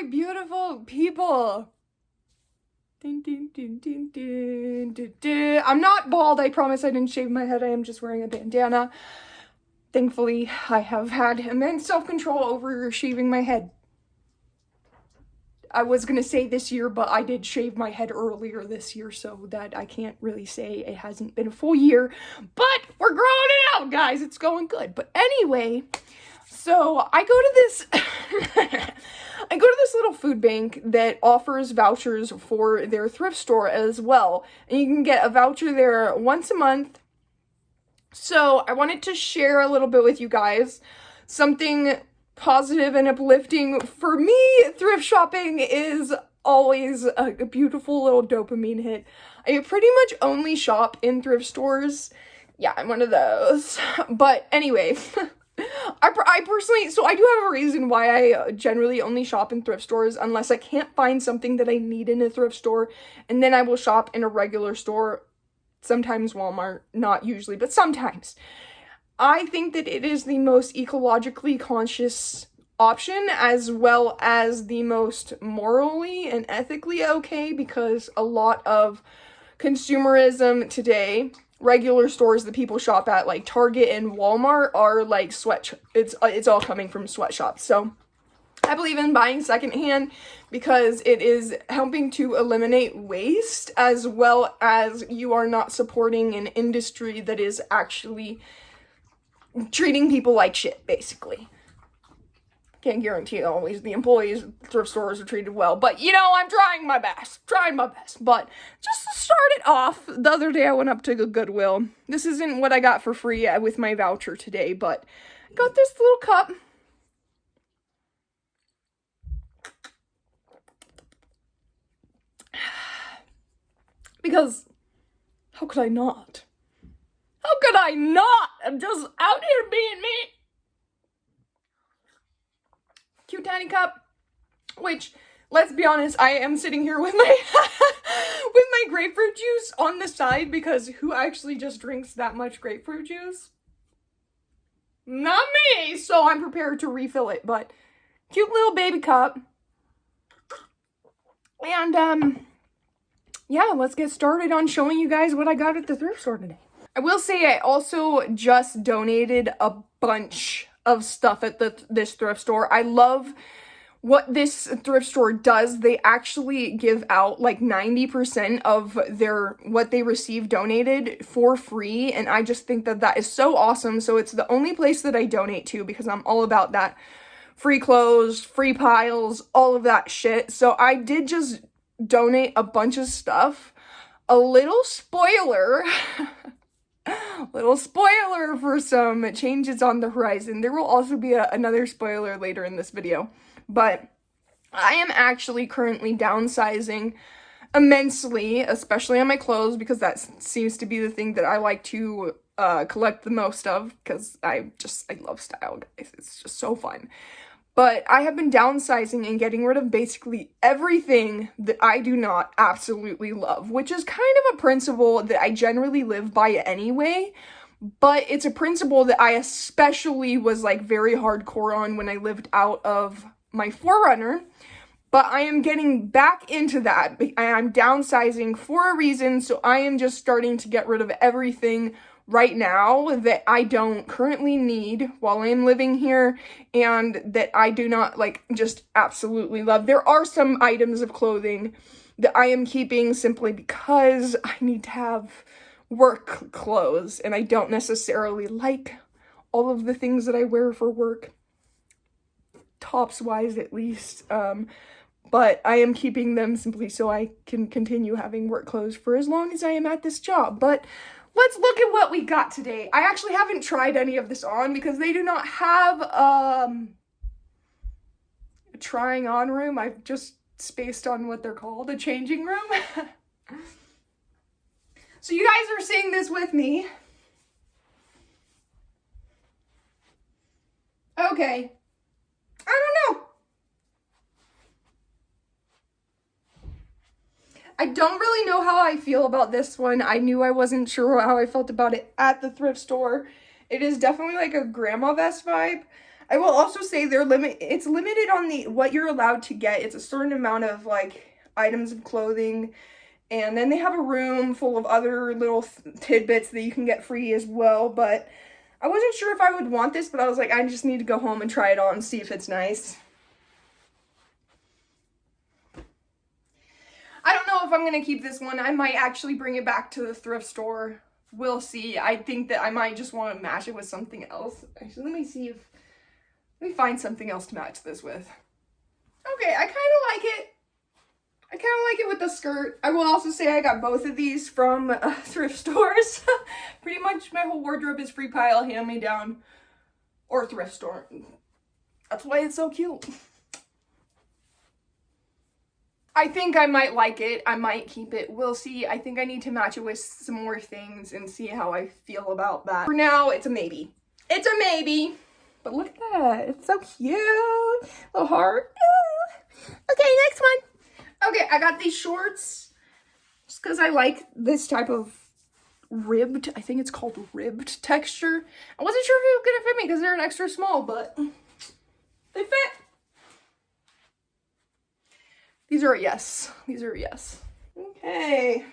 my beautiful people. Dun, dun, dun, dun, dun, dun, dun. I'm not bald, I promise. I didn't shave my head. I am just wearing a bandana. Thankfully, I have had immense self-control over shaving my head. I was gonna say this year, but I did shave my head earlier this year, so that I can't really say it hasn't been a full year. But we're growing it out, guys. It's going good. But anyway, so I go to this I go to this little food bank that offers vouchers for their thrift store as well. And you can get a voucher there once a month. So I wanted to share a little bit with you guys something positive and uplifting. For me, thrift shopping is always a beautiful little dopamine hit. I pretty much only shop in thrift stores. Yeah, I'm one of those. But anyway, I personally, so I do have a reason why I generally only shop in thrift stores unless I can't find something that I need in a thrift store, and then I will shop in a regular store, sometimes Walmart, not usually, but sometimes. I think that it is the most ecologically conscious option, as well as the most morally and ethically okay, because a lot of consumerism today, regular stores that people shop at like Target and Walmart are like it's all coming from sweatshops. So I believe in buying secondhand because it is helping to eliminate waste, as well as you are not supporting an industry that is actually treating people like shit, basically. Can't guarantee always the employees at thrift stores are treated well, but you know, I'm trying my best. But just to start it off, the other day I went up to Goodwill. This isn't what I got for free with my voucher today, but I got this little cup. Because how could I not? How could I not? I'm just out here being me. Cute tiny cup, which, let's be honest, I am sitting here with my with my grapefruit juice on the side, because who actually just drinks that much grapefruit juice? Not me, so I'm prepared to refill it. But cute little baby cup. And yeah, let's get started on showing you guys what I got at the thrift store today. I will say I also just donated a bunch of stuff at this thrift store. I love what this thrift store does. They actually give out like 90% of what they receive donated for free, and I just think that that is so awesome. So it's the only place that I donate to, because I'm all about that free clothes, free piles, all of that shit. So I did just donate a bunch of stuff. A little spoiler for some changes on the horizon. There will also be another spoiler later in this video, but I am actually currently downsizing immensely, especially on my clothes, because that seems to be the thing that I like to collect the most of, because I love style, guys. It's just so fun. But I have been downsizing and getting rid of basically everything that I do not absolutely love, which is kind of a principle that I generally live by anyway, but it's a principle that I especially was like very hardcore on when I lived out of my 4Runner. But I am getting back into that. I'm downsizing for a reason, so I am just starting to get rid of everything right now that I don't currently need while I'm living here, and that I do not like just absolutely love. There are some items of clothing that I am keeping simply because I need to have work clothes, and I don't necessarily like all of the things that I wear for work, tops wise at least. But I am keeping them simply so I can continue having work clothes for as long as I am at this job. But let's look at what we got today. I actually haven't tried any of this on because they do not have a trying on room. I've just spaced on what they're called, a changing room. So you guys are seeing this with me. Okay. I don't know. I don't really know how I feel about this one. I knew I wasn't sure how I felt about it at the thrift store. It is definitely like a grandma vest vibe. I will also say it's limited on what you're allowed to get. It's a certain amount of like items of clothing, and then they have a room full of other little tidbits that you can get free as well. But I wasn't sure if I would want this, but I was like, I just need to go home and try it on and see if it's nice. I don't know if I'm gonna keep this one. I might actually bring it back to the thrift store. We'll see. I think that I might just want to match it with something else. Actually, let me find something else to match this with. Okay, I kind of like it. I kind of like it with the skirt. I will also say I got both of these from thrift stores. Pretty much my whole wardrobe is free pile, hand-me-down, or thrift store. That's why it's so cute. I think I might like it. I might keep it. We'll see. I think I need to match it with some more things and see how I feel about that. For now, it's a maybe. It's a maybe. But look at that. It's so cute. Little heart. Okay, next one. Okay, I got these shorts just because I like this type of ribbed, I think it's called ribbed texture. I wasn't sure if it was going to fit me because they're an extra small, but they fit. These are a yes. These are a yes. Okay.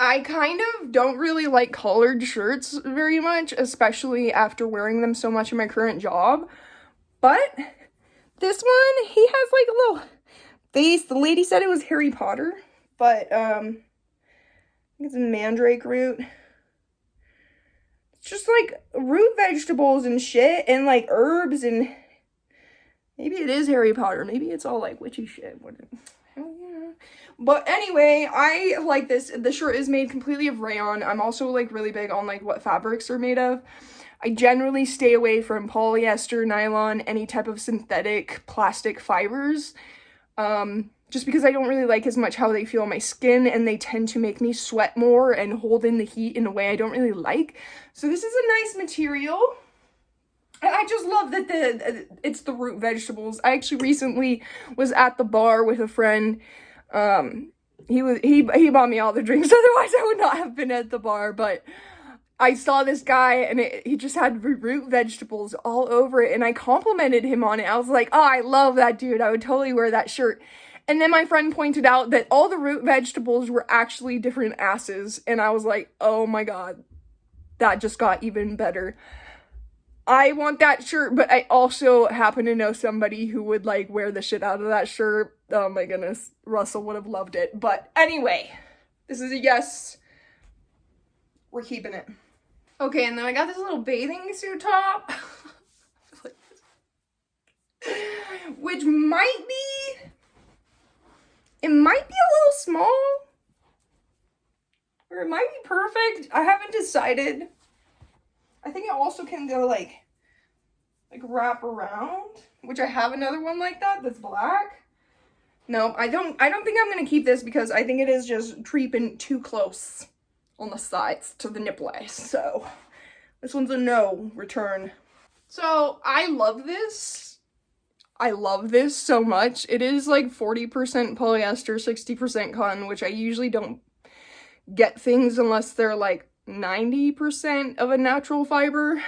I kind of don't really like collared shirts very much, especially after wearing them so much in my current job. But this one, he has like a little face. The lady said it was Harry Potter, but I think it's a mandrake root. It's just like root vegetables and shit and like herbs, and maybe it is Harry Potter. Maybe it's all like witchy shit. Hell yeah. But anyway, I like this. The shirt is made completely of rayon. I'm also like really big on like what fabrics are made of. I generally stay away from polyester, nylon, any type of synthetic plastic fibers. Just because I don't really like as much how they feel on my skin, and they tend to make me sweat more and hold in the heat in a way I don't really like. So this is a nice material. And I just love that it's the root vegetables. I actually recently was at the bar with a friend. He bought me all the drinks, otherwise I would not have been at the bar, but I saw this guy and he just had root vegetables all over it, and I complimented him on it. I was like, oh, I love that dude. I would totally wear that shirt. And then my friend pointed out that all the root vegetables were actually different asses, and I was like, oh my god, that just got even better. I want that shirt, but I also happen to know somebody who would like wear the shit out of that shirt. Oh my goodness, Russell would have loved it. But anyway, this is a yes. We're keeping it. Okay, and then I got this little bathing suit top. Which might be, it might be a little small. Or it might be perfect. I haven't decided. I think it also can go like wrap around, which I have another one like that that's black. No, I don't think I'm gonna keep this because I think it is just creeping too close on the sides to the nipple ice. So this one's a no return. So I love this. I love this so much. It is like 40% polyester, 60% cotton, which I usually don't get things unless they're like 90% of a natural fiber.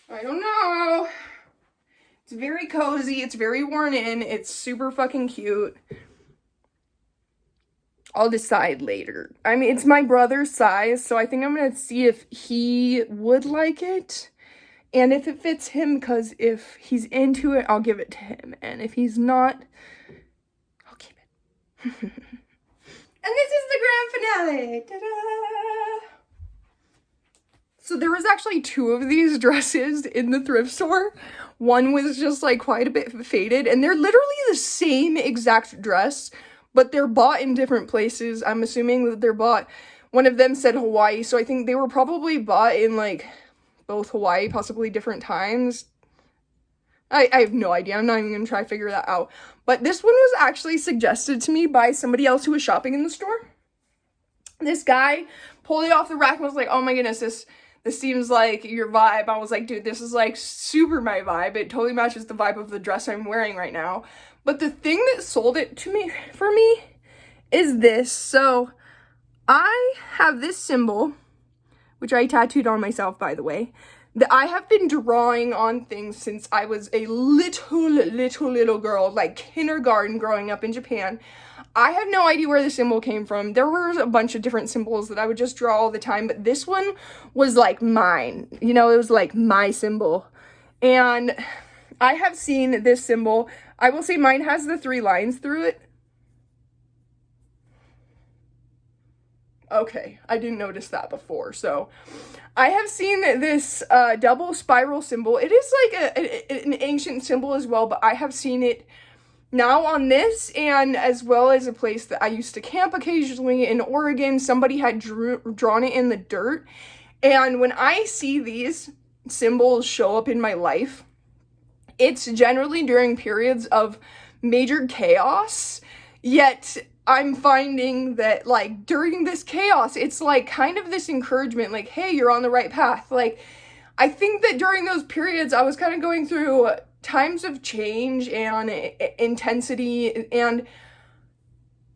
I don't know. It's very cozy. It's very worn in. It's super fucking cute. I'll decide later. I mean, it's my brother's size, so I think I'm gonna see if he would like it and if it fits him, because if he's into it, I'll give it to him, and if he's not, I'll keep it. And this is the grand finale. Ta-da! So there was actually 2 of these dresses in the thrift store. One was just like quite a bit faded, and they're literally the same exact dress, but they're bought in different places. I'm assuming that they're bought, one of them said Hawaii, so I think they were probably bought in like both Hawaii, possibly different times. I have no idea. I'm not even gonna try to figure that out. But this one was actually suggested to me by somebody else who was shopping in the store. This guy pulled it off the rack and was like, oh my goodness, this seems like your vibe. I was like, dude, this is like super my vibe. It totally matches the vibe of the dress I'm wearing right now. But the thing that sold it to me, for me, is this. So I have this symbol, which I tattooed on myself, by the way, that I have been drawing on things since I was a little girl, like kindergarten, growing up in Japan. I have no idea where the symbol came from. There were a bunch of different symbols that I would just draw all the time, but this one was like mine. You know, it was like my symbol. And I have seen this symbol. I will say mine has the 3 lines through it. Okay, I didn't notice that before. So I have seen this double spiral symbol. It is like an ancient symbol as well, but I have seen it now on this, and as well as a place that I used to camp occasionally in Oregon. Somebody had drawn it in the dirt. And when I see these symbols show up in my life, it's generally during periods of major chaos. Yet I'm finding that, like, during this chaos, it's like kind of this encouragement, like, hey, you're on the right path. Like, I think that during those periods, I was kind of going through times of change and intensity, and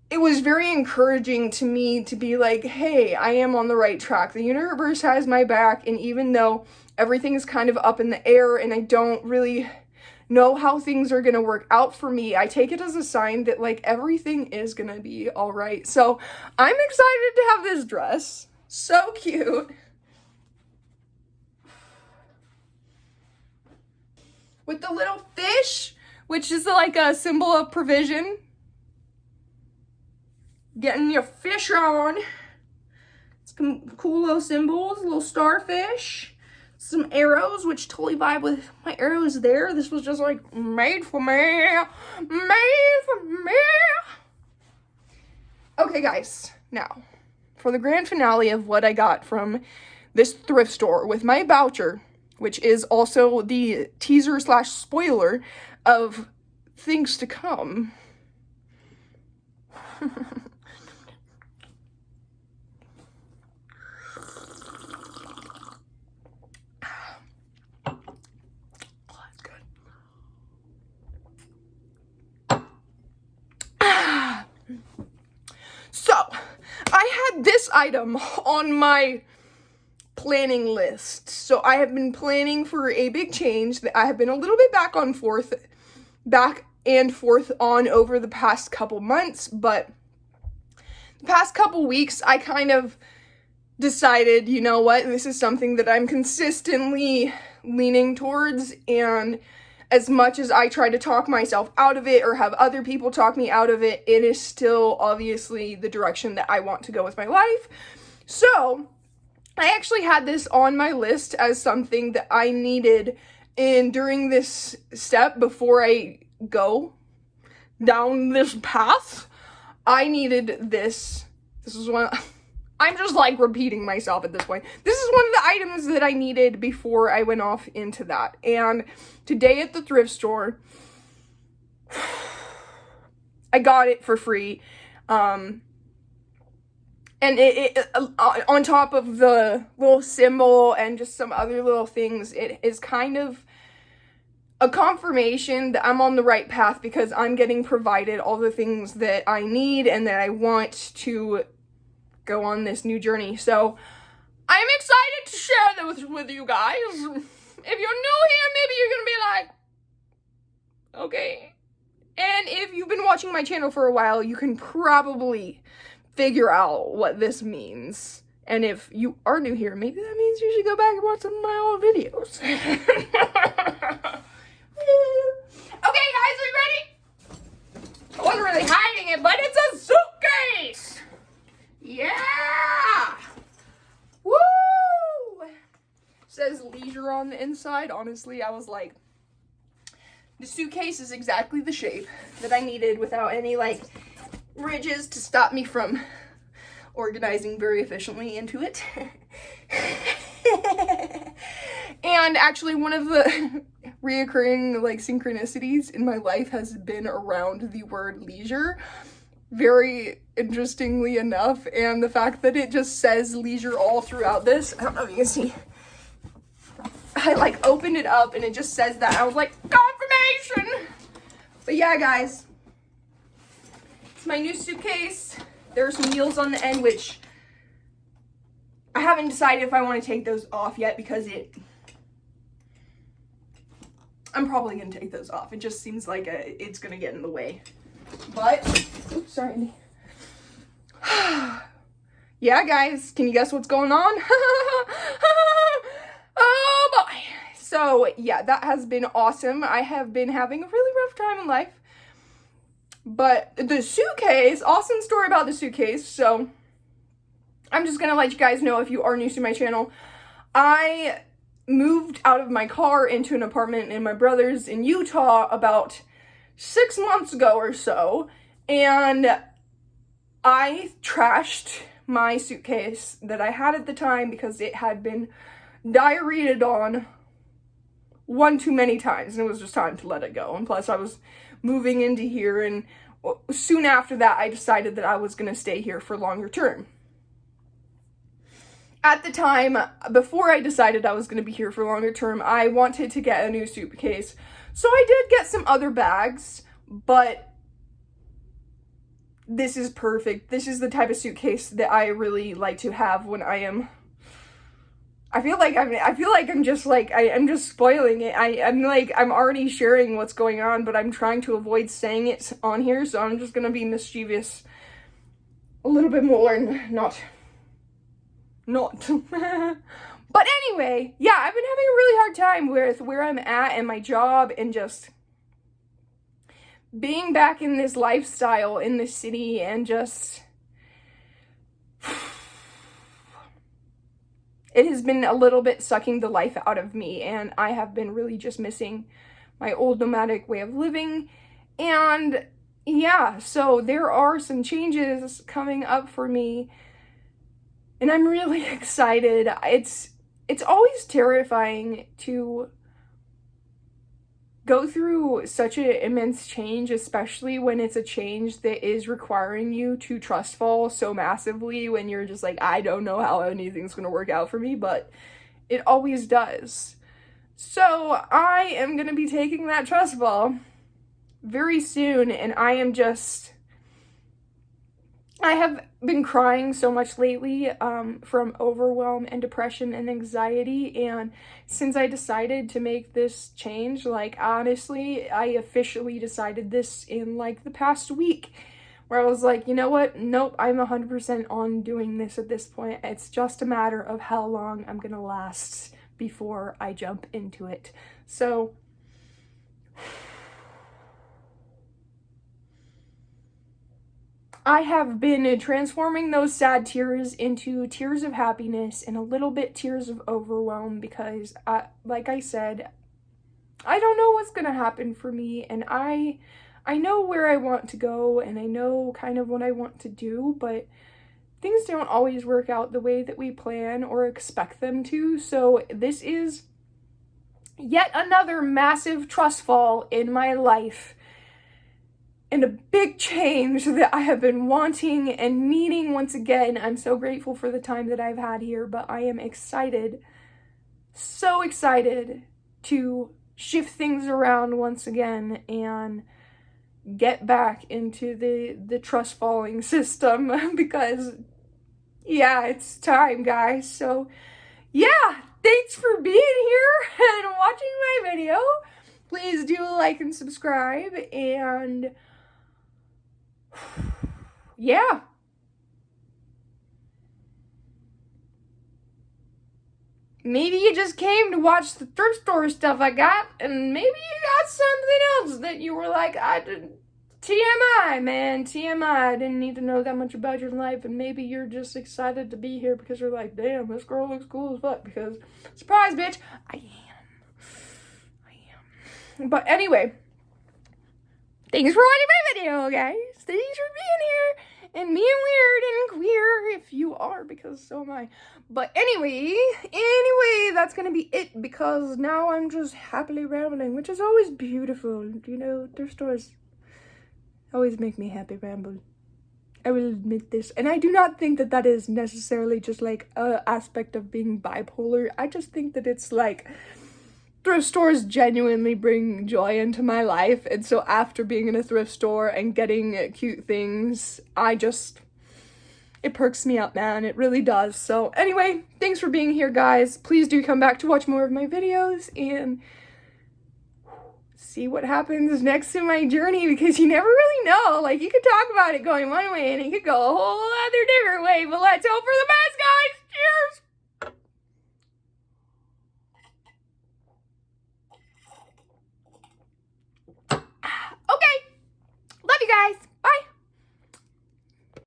it was very encouraging to me to be like, hey, I am on the right track. The universe has my back, and even though everything is kind of up in the air and I don't really know how things are gonna work out for me, I take it as a sign that, like, everything is gonna be all right. So I'm excited to have this dress. So cute. With the little fish, which is like a symbol of provision. Getting your fish on. Some cool little symbols, a little starfish. Some arrows, which totally vibe with my arrows there. This was just like made for me. Made for me. Okay, guys. Now, for the grand finale of what I got from this thrift store with my voucher, which is also the teaser / spoiler of things to come. So, I had this item on my planning list. So I have been planning for a big change that I have been a little bit back and forth on over the past couple months, but the past couple weeks I kind of decided, you know what, this is something that I'm consistently leaning towards, and as much as I try to talk myself out of it or have other people talk me out of it, it is still obviously the direction that I want to go with my life. So I actually had this on my list as something that I needed during this step before I go down this path. I needed this. This is one. I'm just like repeating myself at this point. This is one of the items that I needed before I went off into that. And today at the thrift store, I got it for free. And it on top of the little symbol and just some other little things, it is kind of a confirmation that I'm on the right path because I'm getting provided all the things that I need and that I want to go on this new journey. So I'm excited to share that with you guys. If you're new here, maybe you're gonna be like, okay. And if you've been watching my channel for a while, you can probably figure out what this means. And if you are new here, maybe that means you should go back and watch some of my old videos. Okay, guys, are you ready? I wasn't really hiding it, but it's a suitcase. Yeah. Woo! Says leisure on the inside. Honestly, I was like, the suitcase is exactly the shape that I needed without any like ridges to stop me from organizing very efficiently into it. And actually one of the reoccurring like synchronicities in my life has been around the word leisure, very interestingly enough, and the fact that it just says leisure all throughout this. I don't know if you can see. I like opened it up and it just says that. I was like, confirmation. But yeah, guys, it's my new suitcase. There are some wheels on the end, which I haven't decided if I want to take those off yet because I'm probably going to take those off. It just seems like it's going to get in the way. But, oops, sorry. Yeah, guys, can you guess what's going on? Oh, boy. So, yeah, that has been awesome. I have been having a really rough time in life. But the suitcase, awesome story about the suitcase. So, I'm just going to let you guys know, if you are new to my channel, I moved out of my car into an apartment in my brother's in Utah about 6 months ago or so. And I trashed my suitcase that I had at the time because it had been diarrheaed on one too many times, and it was just time to let it go. And plus I was moving into here, and soon after that I decided that I was going to stay here for longer term. At the time, before I decided I was going to be here for longer term, I wanted to get a new suitcase. So I did get some other bags, but this is perfect. This is the type of suitcase that I really like to have when I am... I feel like I'm just like, I'm just spoiling it. I'm already sharing what's going on, but I'm trying to avoid saying it on here, so I'm just gonna be mischievous a little bit more and not. But anyway, yeah, I've been having a really hard time with where I'm at and my job and just being back in this lifestyle in this city, and just it has been a little bit sucking the life out of me, and I have been really just missing my old nomadic way of living. And yeah, so there are some changes coming up for me, and I'm really excited. It's always terrifying to go through such an immense change, especially when it's a change that is requiring you to trust fall so massively, when you're just like, I don't know how anything's going to work out for me, but it always does. So I am going to be taking that trust fall very soon, and I have been crying so much lately from overwhelm and depression and anxiety, and since I decided to make this change, like, honestly, I officially decided this in, like, the past week, where I was like, you know what, nope, I'm 100% on doing this at this point. It's just a matter of how long I'm gonna last before I jump into it. So I have been transforming those sad tears into tears of happiness and a little bit tears of overwhelm, because like I said, I don't know what's gonna happen for me, and I know where I want to go, and I know kind of what I want to do, but things don't always work out the way that we plan or expect them to. So this is yet another massive trust fall in my life, and a big change that I have been wanting and needing once again. I'm so grateful for the time that I've had here, but I am excited, so excited to shift things around once again and get back into the trust falling system because, yeah, it's time, guys. So, yeah, thanks for being here and watching my video. Please do like and subscribe, and yeah. Maybe you just came to watch the thrift store stuff I got, and maybe you got something else that you were like, TMI, man, TMI, I didn't need to know that much about your life, and maybe you're just excited to be here because you're like, damn, this girl looks cool as fuck, because, surprise, bitch, I am. But anyway, thanks for watching my video, guys. Thanks for being here and being weird and queer if you are, because so am I. But anyway, that's gonna be it, because now I'm just happily rambling, which is always beautiful. You know, thrift stores always make me happy ramble. I will admit this. And I do not think that that is necessarily just like a aspect of being bipolar. I just think that it's like thrift stores genuinely bring joy into my life, and so after being in a thrift store and getting cute things, I just It perks me up, man. It really does. So anyway, thanks for being here, guys. Please do come back to watch more of my videos and see what happens next in my journey, because you never really know. Like, you could talk about it going one way and it could go a whole other different way, but let's hope for the best,